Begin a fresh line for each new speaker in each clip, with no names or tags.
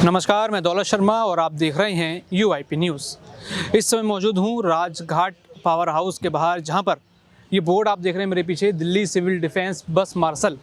नमस्कार, मैं दौलत शर्मा और आप देख रहे हैं यूआईपी न्यूज़। इस समय मौजूद हूँ राजघाट पावर हाउस के बाहर, जहाँ पर ये बोर्ड आप देख रहे हैं मेरे पीछे, दिल्ली सिविल डिफेंस बस मार्शल।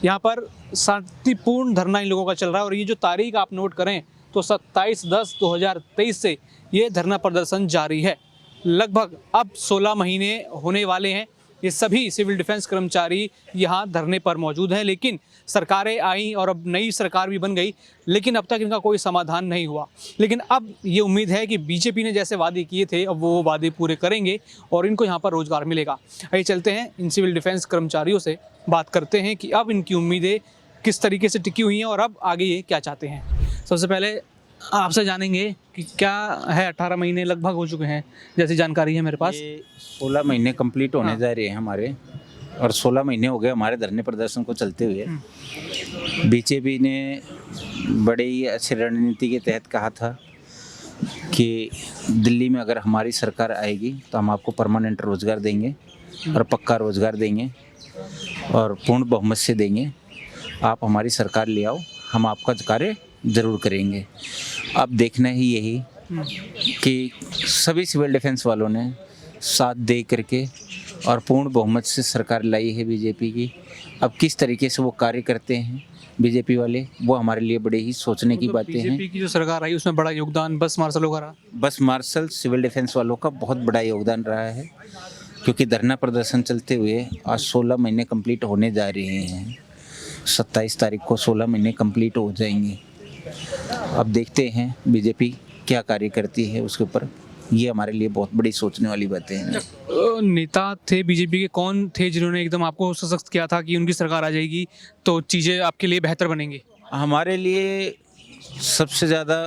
यहाँ पर शांतिपूर्ण धरना इन लोगों का चल रहा है और ये जो तारीख आप नोट करें तो 27/10/2023 से ये धरना प्रदर्शन जारी है। लगभग अब 16 महीने होने वाले हैं। ये सभी सिविल डिफेंस कर्मचारी यहाँ धरने पर मौजूद हैं, लेकिन सरकारें आई और अब नई सरकार भी बन गई, लेकिन अब तक इनका कोई समाधान नहीं हुआ। लेकिन अब ये उम्मीद है कि बीजेपी ने जैसे वादे किए थे अब वो वादे पूरे करेंगे और इनको यहाँ पर रोजगार मिलेगा। आइए चलते हैं इन सिविल डिफेंस कर्मचारियों से बात करते हैं कि अब इनकी उम्मीदें किस तरीके से टिकी हुई हैं और अब आगे ये क्या चाहते हैं। सबसे पहले आपसे जानेंगे कि क्या है, 18 महीने लगभग हो चुके हैं जैसी जानकारी है मेरे पास।
16 महीने कंप्लीट होने जा रहे हैं हमारे, और 16 महीने हो गए हमारे धरने प्रदर्शन को चलते हुए। बीजेपी ने बड़े ही अच्छी रणनीति के तहत कहा था कि दिल्ली में अगर हमारी सरकार आएगी तो हम आपको परमानेंट रोज़गार देंगे और पक्का रोज़गार देंगे और पूर्ण बहुमत से देंगे। आप हमारी सरकार ले आओ, हम आपका कार्य ज़रूर करेंगे। अब देखना ही यही कि सभी सिविल डिफेंस वालों ने साथ दे करके और पूर्ण बहुमत से सरकार लाई है बीजेपी की। अब किस तरीके से वो कार्य करते हैं बीजेपी वाले, वो हमारे लिए बड़े ही सोचने की बातें हैं।
बीजेपी की जो सरकार आई उसमें बड़ा योगदान बस मार्शलों का रहा।
बस मार्शल सिविल डिफेंस वालों का बहुत बड़ा योगदान रहा है, क्योंकि धरना प्रदर्शन चलते हुए आज 16 महीने कंप्लीट होने जा रहे हैं। 27 तारीख को 16 महीने कंप्लीट हो जाएंगे। अब देखते हैं बीजेपी क्या कार्य करती है उसके ऊपर। ये हमारे लिए बहुत बड़ी सोचने वाली बातें हैं।
नेता थे बीजेपी के, कौन थे जिन्होंने एकदम आपको सशक्त किया था कि उनकी सरकार आ जाएगी तो चीज़ें आपके लिए बेहतर बनेंगी?
हमारे लिए सबसे ज़्यादा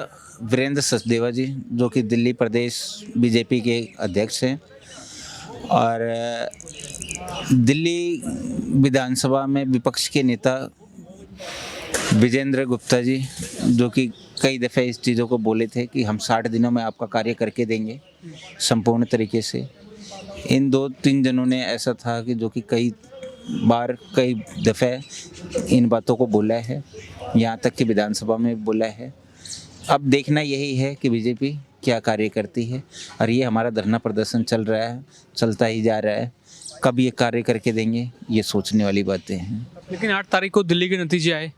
वीरेंद्र सचदेवा जी, जो कि दिल्ली प्रदेश बीजेपी के अध्यक्ष हैं, और दिल्ली विधानसभा में विपक्ष के नेता विजेंद्र गुप्ता जी, जो कि कई दफ़े इस चीज़ों को बोले थे कि हम 60 दिनों में आपका कार्य करके देंगे संपूर्ण तरीके से। इन 2-3 जनों ने ऐसा था कि जो कि कई बार कई दफ़े इन बातों को बोला है, यहाँ तक कि विधानसभा में बोला है। अब देखना यही है कि बीजेपी क्या कार्य करती है, और ये हमारा धरना प्रदर्शन चल रहा है, चलता ही जा रहा है। कब ये कार्य करके देंगे, ये सोचने वाली बातें हैं।
लेकिन 8 तारीख को दिल्ली के नतीजे आए,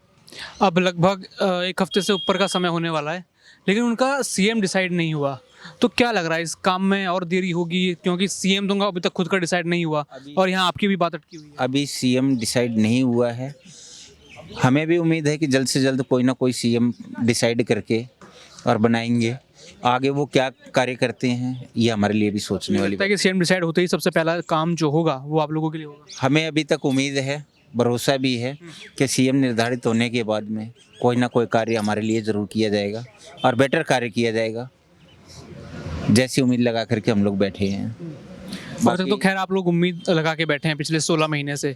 अब लगभग 1 हफ्ते से ऊपर का समय होने वाला है, लेकिन उनका सीएम डिसाइड नहीं हुआ। तो क्या लग रहा है इस काम में और देरी होगी, क्योंकि सीएम तो अभी तक खुद का डिसाइड नहीं हुआ और यहाँ आपकी भी बात अटकी हुई है।
अभी सीएम डिसाइड नहीं हुआ है। हमें भी उम्मीद है कि जल्द से जल्द कोई ना कोई सीएम डिसाइड करके और बनाएंगे। आगे वो क्या कार्य करते हैं ये हमारे लिए भी सोचने वाली
लगता है कि सीएम डिसाइड होते ही सबसे पहला काम जो होगा वो आप लोगों के लिए होगा।
हमें अभी तक उम्मीद है, भरोसा भी है कि सीएम निर्धारित होने के बाद में कोई ना कोई कार्य हमारे लिए ज़रूर किया जाएगा और बेटर कार्य किया जाएगा, जैसी उम्मीद लगा करके हम लोग बैठे हैं।
अब तक तो खैर आप लोग उम्मीद लगा के बैठे हैं पिछले 16 महीने से।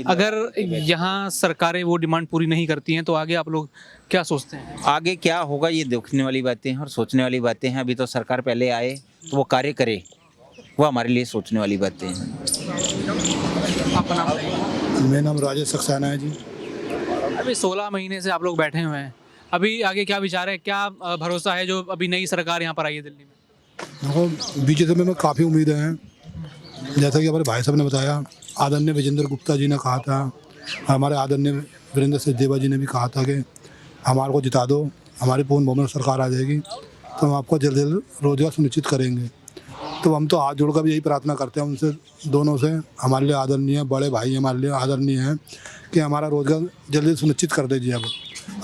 अगर यहाँ सरकारें वो डिमांड पूरी नहीं करती हैं तो आगे आप लोग क्या सोचते हैं?
आगे क्या होगा ये देखने वाली बातें हैं और सोचने वाली बातें हैं। अभी तो सरकार पहले आए तो वो कार्य करे, वो हमारे लिए सोचने वाली बातें हैं।
आपका नाम बताइए।
मेरा नाम राजेश सक्सेना है जी।
अभी 16 महीने से आप लोग बैठे हुए हैं, अभी आगे क्या विचार है, क्या भरोसा है जो अभी नई सरकार यहाँ पर आई है दिल्ली में?
देखो, बीजेपी में काफ़ी उम्मीदें हैं। जैसा कि हमारे भाई साहब ने बताया, आदरणीय विजेंद्र गुप्ता जी ने कहा था, हमारे आदरणीय वीरेंद्र सचदेवा जी ने भी कहा था कि हमारे को जिता दो, हमारी पूर्ण बहुमत सरकार आ जाएगी तो हम आपको जल्द जल्द रोजगार सुनिश्चित करेंगे। तो हम तो हाथ जोड़कर भी यही प्रार्थना करते हैं उनसे, दोनों से। हमारे लिए आदरणीय बड़े भाई हमारे लिए आदरणीय हैं कि हमारा रोजगार जल्दी सुनिश्चित कर दीजिए।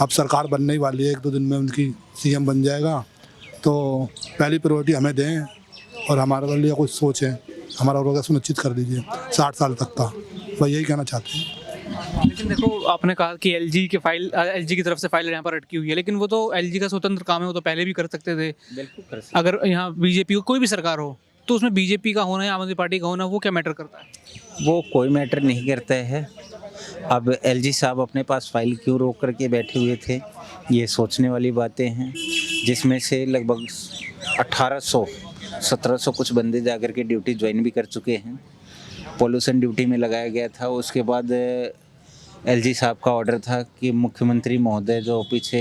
अब सरकार बनने ही वाली है, 1-2 दिन में उनकी सीएम बन जाएगा, तो पहली प्रायोरिटी हमें दें और हमारे लिए कुछ सोचें, हमारा रोजगार सुनिश्चित कर दीजिए 60 साल तक का। बस यही कहना चाहते हैं।
लेकिन देखो, आपने कहा कि एलजी की तरफ से फाइल यहाँ पर अटकी हुई है, लेकिन वो तो एलजी का स्वतंत्र काम है, वो तो पहले भी कर सकते थे।
बिल्कुल कर सकते।
अगर यहाँ बीजेपी कोई भी सरकार हो तो उसमें बीजेपी का होना या आम आदमी पार्टी का होना वो क्या मैटर करता है?
वो कोई मैटर नहीं करता है। अब एलजी साहब अपने पास फाइल क्यों रोक करके बैठे हुए थे, ये सोचने वाली बातें हैं। जिसमें से लगभग 1800-1700 कुछ बंदे जाकर के ड्यूटी ज्वाइन भी कर चुके हैं। पॉल्यूशन ड्यूटी में लगाया गया था। उसके बाद एलजी साहब का ऑर्डर था कि मुख्यमंत्री महोदय जो पीछे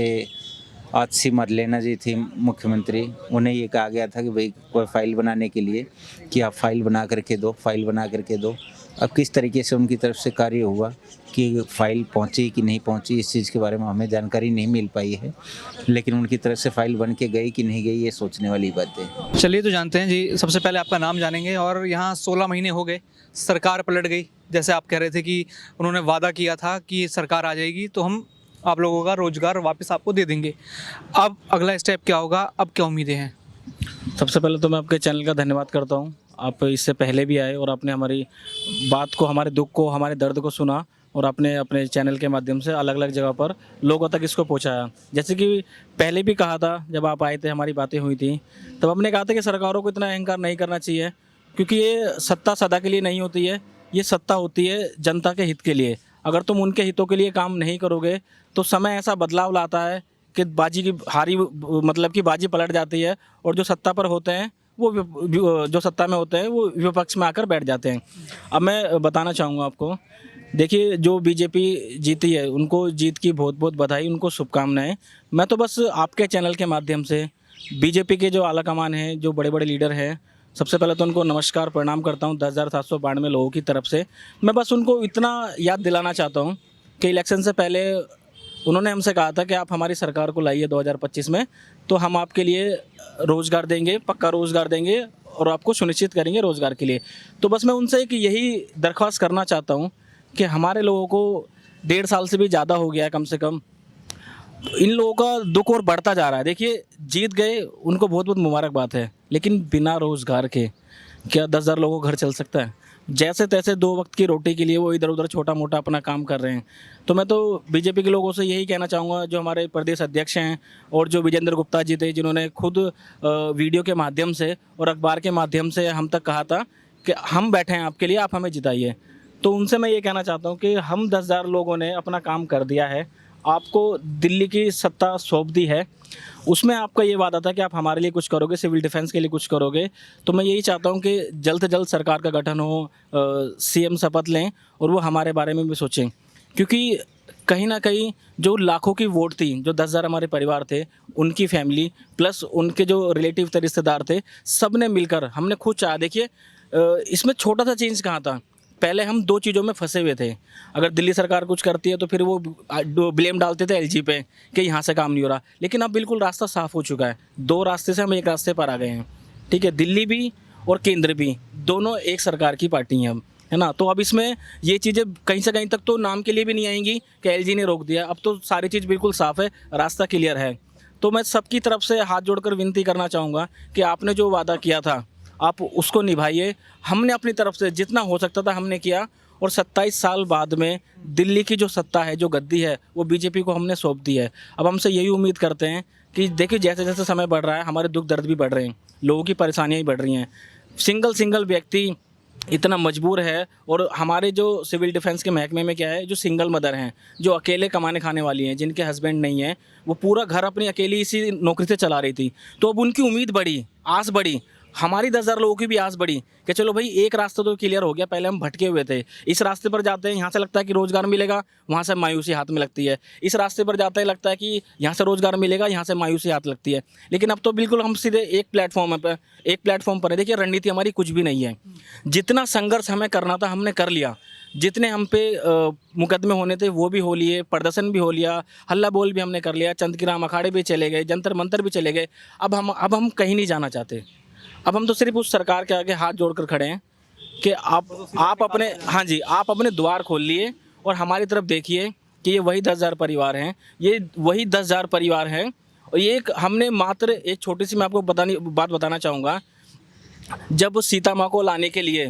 आतिशी मरलेना जी थी मुख्यमंत्री, उन्हें ये कहा गया था कि भाई कोई फाइल बनाने के लिए कि आप फाइल बना करके दो, फाइल बना करके दो। अब किस तरीके से उनकी तरफ से कार्य हुआ कि फाइल पहुंची कि नहीं पहुंची, इस चीज़ के बारे में हमें जानकारी नहीं मिल पाई है, लेकिन उनकी तरफ से फाइल बन के गई कि नहीं गई ये सोचने वाली बात है।
चलिए तो जानते हैं जी, सबसे पहले आपका नाम जानेंगे। और यहाँ 16 महीने हो गए, सरकार पलट गई, जैसे आप कह रहे थे कि उन्होंने वादा किया था कि सरकार आ जाएगी तो हम आप लोगों का रोज़गार वापस आपको दे देंगे। अब अगला स्टेप क्या होगा, अब क्या उम्मीदें हैं?
सबसे पहले तो मैं आपके चैनल का धन्यवाद करता हूं। आप इससे पहले भी आए और आपने हमारी बात को, हमारे दुख को, हमारे दर्द को सुना और आपने अपने चैनल के माध्यम से अलग अलग जगह पर लोगों तक इसको पहुंचाया। जैसे कि पहले भी कहा था, जब आप आए थे, हमारी बातें हुई थी, तब हमने कहा था कि सरकारों को इतना अहंकार नहीं करना चाहिए, क्योंकि ये सत्ता सदा के लिए नहीं होती है। ये सत्ता होती है जनता के हित के लिए। अगर तुम उनके हितों के लिए काम नहीं करोगे तो समय ऐसा बदलाव लाता है कि बाजी की हारी, मतलब कि बाजी पलट जाती है और जो सत्ता पर होते हैं वो जो सत्ता में होते हैं वो विपक्ष में आकर बैठ जाते हैं। अब मैं बताना चाहूँगा आपको, देखिए जो बीजेपी जीती है उनको जीत की बहुत बहुत बधाई, उनको शुभकामनाएं। मैं तो बस आपके चैनल के माध्यम से बीजेपी के जो आला कमान हैं, जो बड़े बड़े लीडर हैं, सबसे पहले तो उनको नमस्कार प्रणाम करता हूँ 10,792 लोगों की तरफ से। मैं बस उनको इतना याद दिलाना चाहता हूँ कि इलेक्शन से पहले उन्होंने हमसे कहा था कि आप हमारी सरकार को लाइए 2025 में, तो हम आपके लिए रोज़गार देंगे, पक्का रोज़गार देंगे और आपको सुनिश्चित करेंगे रोज़गार के लिए। तो बस मैं उनसे एक यही दरख्वास्त करना चाहता हूँ कि हमारे लोगों को 1.5 साल से भी ज़्यादा हो गया है कम से कम, इन लोगों का दुख और बढ़ता जा रहा है। देखिए जीत गए, उनको बहुत बहुत मुबारकबाद है, लेकिन बिना रोज़गार के क्या 10,000 लोगों का घर चल सकता है? जैसे तैसे 2 वक्त की रोटी के लिए वो इधर उधर छोटा मोटा अपना काम कर रहे हैं। तो मैं तो बीजेपी के लोगों से यही कहना चाहूँगा, जो हमारे प्रदेश अध्यक्ष हैं और जो विजेंद्र गुप्ता जी थे, जिन्होंने खुद वीडियो के माध्यम से और अखबार के माध्यम से हम तक कहा था कि हम बैठे हैं आपके लिए, आप हमें जिताइए। तो उनसे मैं ये कहना चाहता हूँ कि हम 10,000 लोगों ने अपना काम कर दिया है, आपको दिल्ली की सत्ता सौंप दी है, उसमें आपका ये वादा था कि आप हमारे लिए कुछ करोगे, सिविल डिफेंस के लिए कुछ करोगे। तो मैं यही चाहता हूँ कि जल्द से जल्द सरकार का गठन हो, सीएम शपथ लें और वो हमारे बारे में भी सोचें, क्योंकि कहीं ना कहीं जो लाखों की वोट थी, जो 10,000 हमारे परिवार थे, उनकी फैमिली प्लस उनके जो रिलेटिव थे, रिश्तेदार थे, सब ने मिलकर, हमने खुद चाहा। देखिए इसमें छोटा सा चेंज कहाँ था, पहले हम 2 चीज़ों में फंसे हुए थे। अगर दिल्ली सरकार कुछ करती है तो फिर वो ब्लेम डालते थे एलजी पे कि यहाँ से काम नहीं हो रहा, लेकिन अब बिल्कुल रास्ता साफ़ हो चुका है। 2 रास्ते से हम एक रास्ते पर आ गए हैं, ठीक है। दिल्ली भी और केंद्र भी, दोनों एक सरकार की पार्टी हैं अब, है ना। तो अब इसमें ये चीज़ें कहीं से कहीं तक तो नाम के लिए भी नहीं आएंगी कि एलजी ने रोक दिया। अब तो सारी चीज़ बिल्कुल साफ़ है, रास्ता क्लियर है। तो मैं सबकी तरफ से हाथ जोड़कर विनती करना चाहूँगा कि आपने जो वादा किया था आप उसको निभाइए। हमने अपनी तरफ से जितना हो सकता था हमने किया, और 27 साल बाद में दिल्ली की जो सत्ता है, जो गद्दी है, वो बीजेपी को हमने सौंप दी है। अब हमसे यही उम्मीद करते हैं कि देखिए जैसे जैसे समय बढ़ रहा है, हमारे दुख दर्द भी बढ़ रहे हैं, लोगों की परेशानियाँ भी बढ़ रही हैं। सिंगल व्यक्ति इतना मजबूर है, और हमारे जो सिविल डिफेंस के महकमे में क्या है, जो सिंगल मदर हैं, जो अकेले कमाने खाने वाली हैं, जिनके हस्बैंड नहीं है, वो पूरा घर अपनी अकेली इसी नौकरी से चला रही थी। तो अब उनकी उम्मीद बढ़ी, आस बढ़ी, हमारी 10,000 लोगों की भी आस बढ़ी कि चलो भाई एक रास्ता तो क्लियर हो गया। पहले हम भटके हुए थे, इस रास्ते पर जाते हैं, यहाँ से लगता है कि रोज़गार मिलेगा, वहाँ से मायूसी हाथ में लगती है। इस रास्ते पर जाते हैं, लगता है कि यहाँ से रोज़गार मिलेगा, यहाँ से मायूसी हाथ लगती है। लेकिन अब तो बिल्कुल हम सीधे एक प्लेटफॉर्म पर है। देखिए रणनीति हमारी कुछ भी नहीं है, जितना संघर्ष हमें करना था हमने कर लिया, जितने हम पे मुकदमे होने थे वो भी हो लिए, प्रदर्शन भी हो लिया, हल्ला बोल भी हमने कर लिया, चंद की राम अखाड़े भी चले गए, जंतर मंतर भी चले गए। अब हम कहीं नहीं जाना चाहते। अब हम तो सिर्फ उस सरकार के आगे हाथ जोड़कर खड़े हैं कि आप अपने, हाँ जी, आप अपने द्वार खोल लिए और हमारी तरफ देखिए कि ये वही 10,000 परिवार हैं, ये वही 10,000 परिवार हैं। और ये हमने मात्र एक छोटी सी, मैं आपको बात बताना चाहूँगा। जब सीता माँ को लाने के लिए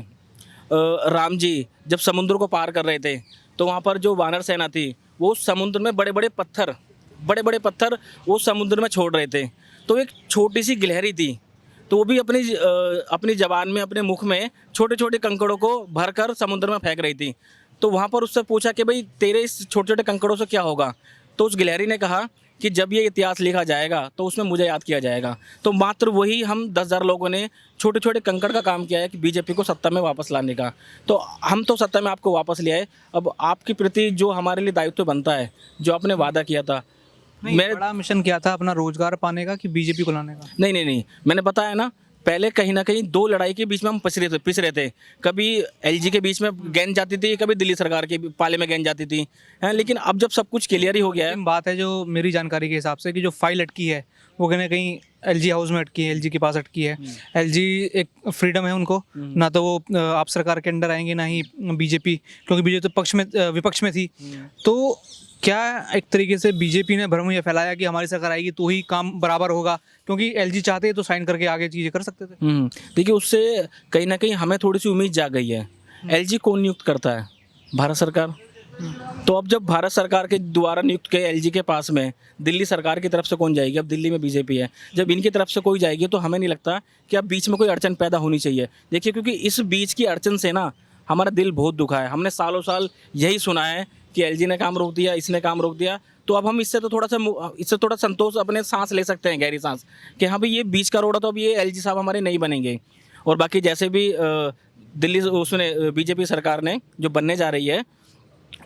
राम जी जब समुद्र को पार कर रहे थे, तो वहाँ पर जो वानर सेना थी, वो समुद्र में बड़े बड़े पत्थर वो समुद्र में छोड़ रहे थे। तो एक छोटी सी गिलहरी थी, तो वो भी अपनी ज़बान में, अपने मुख में छोटे छोटे कंकड़ों को भरकर समुद्र में फेंक रही थी। तो वहाँ पर उससे पूछा कि भाई तेरे इस छोटे छोटे कंकड़ों से क्या होगा? तो उस गिलहरी ने कहा कि जब ये इतिहास लिखा जाएगा तो उसमें मुझे याद किया जाएगा। तो मात्र वही हम 10,000 लोगों ने छोटे छोटे कंकड़ का काम किया है कि बीजेपी को सत्ता में वापस लाने का। तो हम तो सत्ता में आपको वापस ले आए। अब आपके प्रति जो हमारे लिए दायित्व बनता है, जो आपने वादा किया था, मैं
बड़ा मिशन क्या था अपना, रोजगार पाने का कि बीजेपी को लाने का?
नहीं, मैंने बताया ना, पहले कहीं ना कहीं दो लड़ाई के बीच में हम पिस रहे थे। कभी एलजी के बीच में गेंद जाती थी, कभी दिल्ली सरकार के पाले में गेंद जाती थी, हैं। लेकिन अब जब सब कुछ क्लियर ही हो गया है,
लेकिन बात है जो मेरी जानकारी के हिसाब से कि जो फाइल अटकी है वो कहीं ना कहीं एलजी हाउस में अटकी है, एलजी के पास अटकी है। एलजी एक फ्रीडम है उनको, ना तो वो आप सरकार के अंडर आएंगे ना ही बीजेपी, क्योंकि बीजेपी तो विपक्ष में थी। तो क्या एक तरीके से बीजेपी ने भ्रम ये फैलाया कि हमारी सरकार आएगी तो ही काम बराबर होगा, क्योंकि एलजी चाहते तो साइन करके आगे चीज़ें कर सकते थे।
देखिए उससे कहीं ना कहीं हमें थोड़ी सी उम्मीद जाग गई है। एलजी कौन नियुक्त करता है? भारत सरकार। तो अब जब भारत सरकार के द्वारा नियुक्त के एलजी के पास में दिल्ली सरकार की तरफ से कौन जाएगी? अब दिल्ली में बीजेपी है, जब इनकी तरफ से कोई जाएगी तो हमें नहीं लगता कि अब बीच में कोई अड़चन पैदा होनी चाहिए। देखिए क्योंकि इस बीच की अड़चन से ना हमारा दिल बहुत दुखा है। हमने सालों साल यही सुना है कि एलजी ने काम रोक दिया, इसने काम रोक दिया। तो अब हम इससे थोड़ा संतोष अपने सांस ले सकते हैं, गहरी सांस, कि हाँ भाई ये बीच का रोड है, तो अब ये एलजी साहब हमारे नहीं बनेंगे। और बाकी जैसे भी दिल्ली उसने बीजेपी सरकार ने जो बनने जा रही है,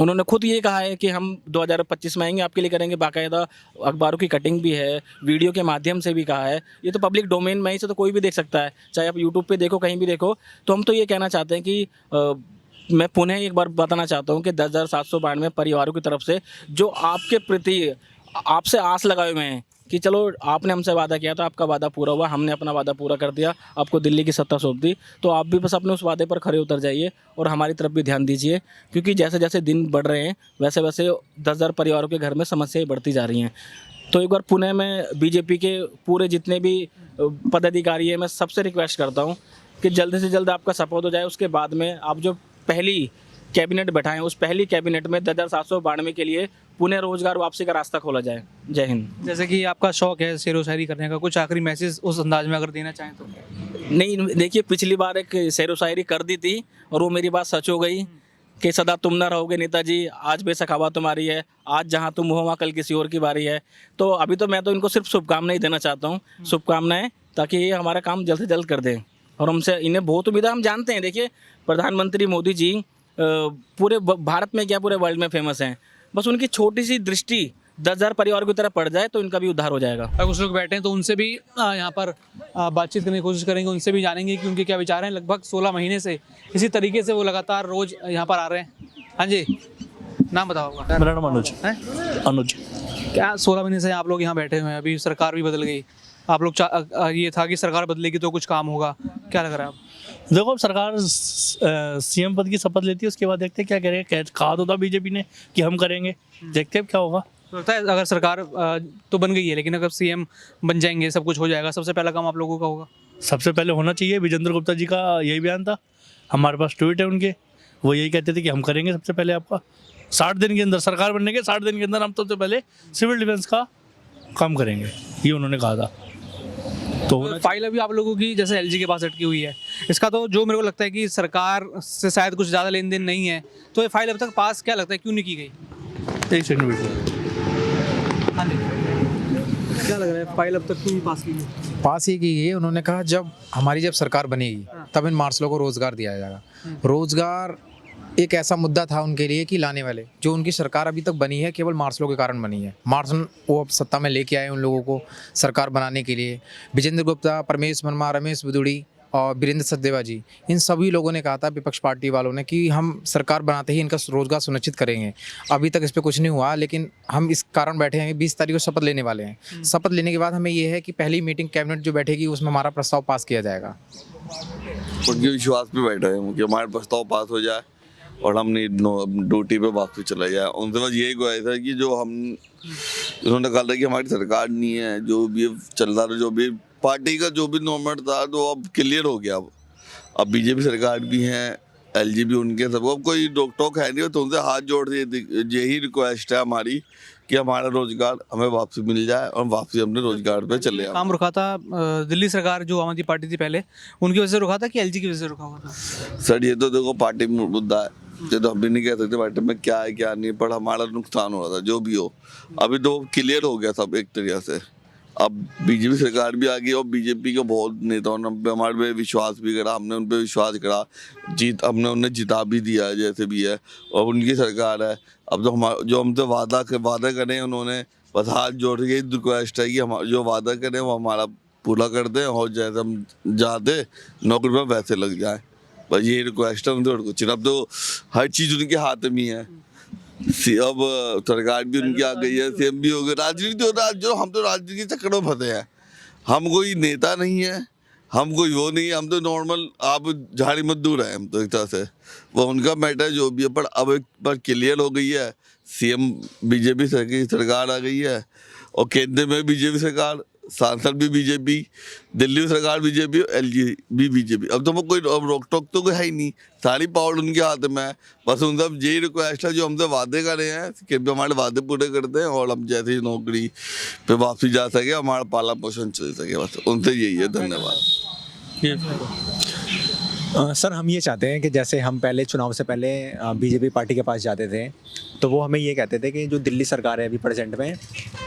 उन्होंने खुद ये कहा है कि हम 2025 में आएंगे, आपके लिए करेंगे। बाकायदा अखबारों की कटिंग भी है, वीडियो के माध्यम से भी कहा है। ये तो पब्लिक डोमेन में ही से तो कोई भी देख सकता है, चाहे आप यूट्यूब पे देखो, कहीं भी देखो। तो हम तो ये कहना चाहते हैं कि मैं पुनः एक बार बताना चाहता हूँ कि 10,792 परिवारों की तरफ से जो आपके प्रति आपसे आस लगाए हुए हैं कि चलो आपने हमसे वादा किया था, आपका वादा पूरा हुआ, हमने अपना वादा पूरा कर दिया, आपको दिल्ली की सत्ता सौंप दी, तो आप भी बस अपने उस वादे पर खरे उतर जाइए और हमारी तरफ भी ध्यान दीजिए। क्योंकि जैसे जैसे दिन बढ़ रहे हैं वैसे वैसे 10,000 परिवारों के घर में समस्याएं बढ़ती जा रही हैं। तो एक बार पुणे में बीजेपी के पूरे जितने भी पदाधिकारी हैं, मैं सबसे रिक्वेस्ट करता हूँ कि जल्द से जल्द आपका सपोर्ट हो जाए। उसके बाद में आप जो पहली कैबिनेट बैठाएं, उस पहली कैबिनेट में 10,792 के लिए पुनः रोजगार वापसी का रास्ता खोला जाए। जय हिंद।
जैसे कि आपका शौक है शेरो शायरी करने का, कुछ आखिरी मैसेज उस अंदाज में अगर देना चाहें तो?
नहीं, देखिए पिछली बार एक शेरो शायरी कर दी थी और वो मेरी बात सच हो गई कि सदा तुम ना रहोगे नेताजी, आज बेशक हवा तुम्हारी है, आज जहाँ तुम हो वहाँ कल किसी और की बारी है। तो अभी तो मैं तो इनको सिर्फ शुभकामनाएं देना चाहता हूँ, शुभकामनाएं, ताकि ये हमारा काम जल्द से जल्द कर दें। और हमसे इन्हें बहुत उम्मीद है, हम जानते हैं। देखिए प्रधानमंत्री मोदी जी पूरे भारत में क्या पूरे वर्ल्ड में फेमस हैं। बस उनकी छोटी सी दृष्टि 10,000 परिवारों की तरफ पड़ जाए तो इनका भी उद्धार हो जाएगा।
अगर कुछ लोग बैठे हैं तो उनसे भी यहाँ पर बातचीत करने की कोशिश करेंगे, उनसे भी जानेंगे कि उनके क्या विचार हैं। लगभग 16 महीने से इसी तरीके से वो लगातार रोज यहाँ पर आ रहे हैं। हाँ जी, नाम बताओ आपका?
मेरा नाम अनुज
है।
अनुज।
क्या 16 महीने से आप लोग यहाँ बैठे हुए हैं? अभी सरकार भी बदल गई, आप लोग ये था कि सरकार बदलेगी तो कुछ काम होगा, क्या लग रहा है आप?
देखो अब सरकार सीएम पद की शपथ लेती है, उसके बाद देखते हैं क्या करेंगे। कहा तो था बीजेपी ने कि हम करेंगे, देखते हैं क्या होगा।
तो लगता है अगर सरकार तो बन गई है, लेकिन अगर सीएम बन जाएंगे, सब कुछ हो जाएगा, सबसे पहला काम आप लोगों का होगा?
सबसे पहले होना चाहिए, विजेंद्र गुप्ता जी का यही बयान था, हमारे पास ट्वीट है उनके, वो यही कहते थे कि हम करेंगे सबसे पहले आपका 60 दिन के अंदर, सरकार बनने के 60 दिन के अंदर हम सबसे पहले सिविल डिफेंस का काम करेंगे, ये उन्होंने कहा था। तो
फाइल अभी आप लोगों की जैसे एलजी के पास अटकी हुई है, इसका तो जो मेरे को लगता है कि सरकार से शायद कुछ ज़्यादा लेन देन नहीं है, तो ये फाइल अब तक पास क्या लगता है क्यों नहीं की गई?
एक सेकंड वेट करो।
हाँ जी, क्या लग रहा है फाइल अब तक क्यों नहीं पास की गई?
पास ही की है। उन्होंने कहा जब सरकार बनेगी तब इन मार्शलों को रोजगार दिया जाएगा। रोजगार एक ऐसा मुद्दा था उनके लिए कि लाने वाले जो उनकी सरकार अभी तक बनी है केवल मार्शलों के कारण बनी है। मार्शल वो अब सत्ता में लेके आए उन लोगों को सरकार बनाने के लिए। विजेंद्र गुप्ता, परमेश वर्मा, रमेश बिदुड़ी और वीरेंद्र सचदेवा जी, इन सभी लोगों ने कहा था विपक्ष पार्टी वालों ने कि हम सरकार बनाते ही इनका रोजगार सुनिश्चित करेंगे। अभी तक इस पर कुछ नहीं हुआ, लेकिन हम इस कारण बैठे हैं कि 20 तारीख को शपथ लेने वाले हैं। शपथ लेने के बाद हमें ये है कि पहली मीटिंग कैबिनेट जो बैठेगी उसमें हमारा प्रस्ताव पास किया जाएगा।
उनके विश्वास पे बैठे हैं कि हमारा प्रस्ताव पास हो जाए और हम ड्यूटी पे वापस चला जाए। उनसे बस यही गुहार था कि जो हम उन्होंने कहा था कि हमारी सरकार नहीं है, जो भी चल रहा था, जो भी पार्टी का जो भी नॉर्मेट था तो अब क्लियर हो गया। अब बीजेपी सरकार भी है, एलजी भी उनके, सब अब कोई रोक टोक है नहीं। तो उनसे हाथ जोड़ के यही रिक्वेस्ट है हमारी कि हमारा रोजगार हमें वापसी मिल जाए और वापसी अपने रोजगार पे चले आए।
काम रुका था दिल्ली सरकार जो आम आदमी पार्टी थी पहले, उनकी वजह से रुका था कि एलजी की वजह से रुका हुआ था?
सर ये तो देखो पार्टी में मुद्दा है, ये तो हम भी नहीं कह सकते पार्टी में क्या है क्या नहीं, पर हमारा नुकसान हो रहा था जो भी हो। अभी तो क्लियर हो गया सब एक तरीके से, अब बीजेपी सरकार भी आ गई और बीजेपी के बहुत नेताओं ने हमारे पे विश्वास भी करा, हमने उन पे विश्वास करा, हमने उन्हें जिता भी दिया है जैसे भी है, और उनकी सरकार है। अब तो जो हमसे वादा करें उन्होंने, बस हाथ जोड़ के रिक्वेस्ट है कि हम जो वादा करें वो हमारा पूरा कर दें, और जैसे हम जाते नौकरी पर वैसे लग जाए, बस ये रिक्वेस्ट है उनसे और कुछ। अब तो हर चीज़ उनके हाथ में ही है, अब सरकार भी उनकी आ गई है, सीएम भी हो गए, राजनीति जो हम तो राजनीति के चक्कर में फंसे हैं। हम कोई नेता नहीं है, हम कोई वो नहीं है, हम तो नॉर्मल आप झाड़ी मजदूर हैं हम तो एक तरह से। वो उनका मैटर जो भी है, पर अब एक बार क्लियर हो गई है, सीएम बीजेपी की सरकार आ गई है, और केंद्र में बीजेपी सरकार, सांसद भी बीजेपी, दिल्ली में सरकार बीजेपी, एलजी भी बीजेपी। अब तो वो कोई रोक टोक तो कोई है ही नहीं, सारी पावर उनके हाथ में है। बस उन सब यही रिक्वेस्ट है जो हमसे वादे कर रहे हैं कि हमारे वादे पूरे करते हैं और हम जैसे ही नौकरी पे वापसी जा सके, हमारा पाला पोषण चल सके, बस उनसे यही है। धन्यवाद।
सर हम ये चाहते हैं कि जैसे हम पहले चुनाव से पहले बीजेपी पार्टी के पास जाते थे तो वो हमें ये कहते थे कि जो दिल्ली सरकार है अभी प्रेजेंट में,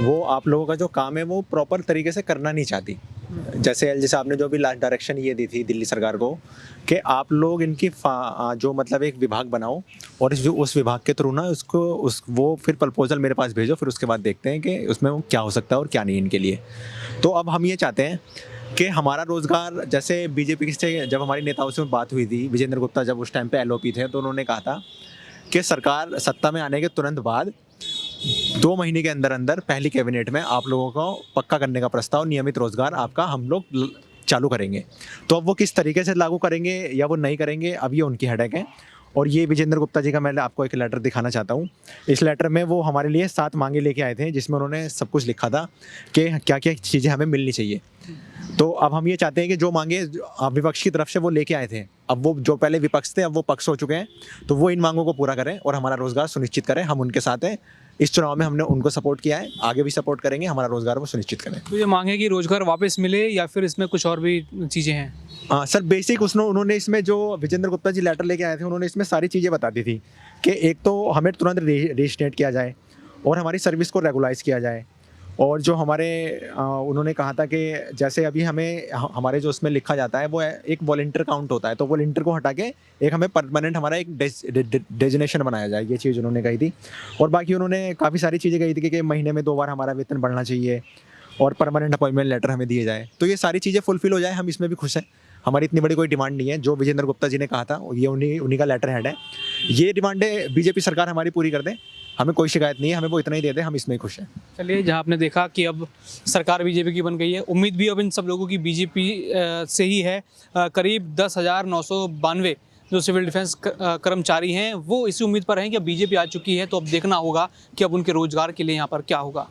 वो आप लोगों का जो काम है वो प्रॉपर तरीके से करना नहीं चाहती। जैसे आपने जो भी लास्ट डायरेक्शन ये दी थी दिल्ली सरकार को कि आप लोग इनकी जो मतलब एक विभाग बनाओ और जो उस विभाग के थ्रू ना वो फिर प्रपोजल मेरे पास भेजो, फिर उसके बाद देखते हैं कि उसमें वो क्या हो सकता है और क्या नहीं इनके लिए। तो अब हम ये चाहते हैं कि हमारा रोज़गार, जैसे बीजेपी से जब हमारी नेताओं से बात हुई थी, विजेंद्र गुप्ता जब उस टाइम पे एलओपी थे, तो उन्होंने कहा था कि सरकार सत्ता में आने के तुरंत बाद 2 महीने के अंदर अंदर पहली कैबिनेट में आप लोगों को पक्का करने का प्रस्ताव, नियमित रोज़गार आपका हम लोग चालू करेंगे। तो अब वो किस तरीके से लागू करेंगे या वो नहीं करेंगे, अब ये उनकी हेडेक है। और ये विजेंद्र गुप्ता जी का मैं आपको एक लेटर दिखाना चाहता हूँ। इस लेटर में वो हमारे लिए 7 मांगे लेके आए थे, जिसमें उन्होंने सब कुछ लिखा था कि क्या क्या चीज़ें हमें मिलनी चाहिए। तो अब हम ये चाहते हैं कि जो मांगे विपक्ष की तरफ से वो लेके आए थे, अब वो जो पहले विपक्ष थे अब वो पक्ष हो चुके हैं, तो वो इन मांगों को पूरा करें और हमारा रोज़गार सुनिश्चित करें। हम उनके साथ हैं, इस चुनाव में हमने उनको सपोर्ट किया है, आगे भी सपोर्ट करेंगे, हमारा रोज़गार वो सुनिश्चित करें।
तो ये मांगे कि रोज़गार वापस मिले या फिर इसमें कुछ और भी चीज़ें हैं?
हाँ सर, बेसिक उन्होंने इसमें जो विजेंद्र गुप्ता जी लेटर लेके आए थे, उन्होंने इसमें सारी चीज़ें बता दी थी कि एक तो हमें तुरंत रजिस्ट्रेट किया जाए और हमारी सर्विस को रेगुलाइज किया जाए, और जो हमारे उन्होंने कहा था कि जैसे अभी हमें हमारे जो उसमें लिखा जाता है वो एक वॉलंटियर काउंट होता है, तो वॉलंटियर को हटा के एक हमें परमानेंट हमारा एक डेजिग्नेशन बनाया जाए, ये चीज़ उन्होंने कही थी। और बाकी उन्होंने काफ़ी सारी चीज़ें कही थी कि महीने में 2 बार हमारा वेतन बढ़ना चाहिए और परमानेंट अपॉइंटमेंट लेटर हमें दिए जाए। तो ये सारी चीज़ें फुलफिल हो जाए, हम इसमें भी खुश हैं। हमारी इतनी बड़ी कोई डिमांड नहीं है, जो विजेंद्र गुप्ता जी ने कहा था ये उन्हीं का लेटर हेड है। ये डिमांडें बीजेपी सरकार हमारी पूरी कर दे, हमें कोई शिकायत नहीं है, हमें वो इतना ही दे दे, हम इसमें ही खुश हैं।
चलिए, जहाँ आपने देखा कि अब सरकार बीजेपी की बन गई है, उम्मीद भी अब इन सब लोगों की बीजेपी से ही है। करीब 10,992 जो सिविल डिफेंस कर्मचारी हैं वो इसी उम्मीद पर हैं कि अब बीजेपी आ चुकी है, तो अब देखना होगा कि अब उनके रोजगार के लिए यहाँ पर क्या होगा।